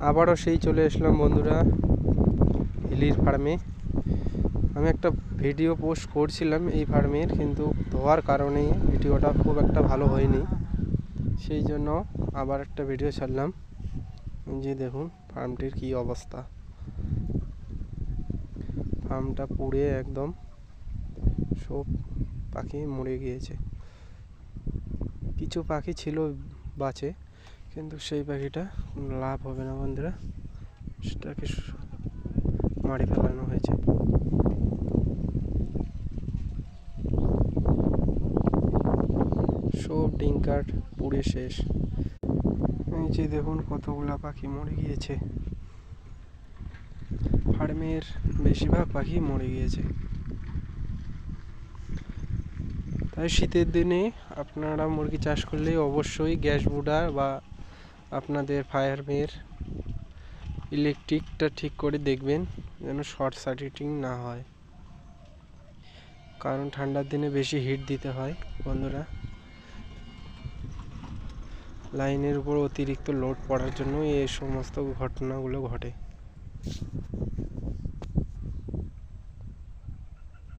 আবারও সেই চলে আসলাম বন্ধুরা হিলির ফার্মে। আমি একটা ভিডিও পোস্ট করছিলাম এই ফার্মের, কিন্তু ধোয়ার কারণে ভিডিওটা খুব একটা ভালো হয়নি, সেই জন্য আবার একটা ভিডিও ছাড়লাম। যে দেখুন ফার্মটির কি অবস্থা, ফার্মটা পুড়ে একদম সব পাখি মরে গিয়েছে। কিছু পাখি ছিল বাঁচে, কিন্তু সেই পাখিটা লাভ হবে না বন্ধুরা, সেটাকে মারি ফেলানো হয়েছে। সব ডিঙ্কার পুড়ে শেষ। এই যে দেখুন কতগুলা পাখি মরে গিয়েছে, ফার্মের বেশিরভাগ পাখি মরে গিয়েছে। তাই শীতের দিনে আপনারা মুরগি চাষ করলে অবশ্যই গ্যাস বুডার বা আপনাদের ফায়ারের ইলেকট্রিকটা ঠিক করে দেখবেন যেন শর্ট সার্কিটিং না হয়, কারণ ঠান্ডার দিনে বেশি হিট দিতে হয় বন্ধুরা। লাইনের উপর অতিরিক্ত লোড পড়ার জন্য এই সমস্ত ঘটনাগুলো ঘটে।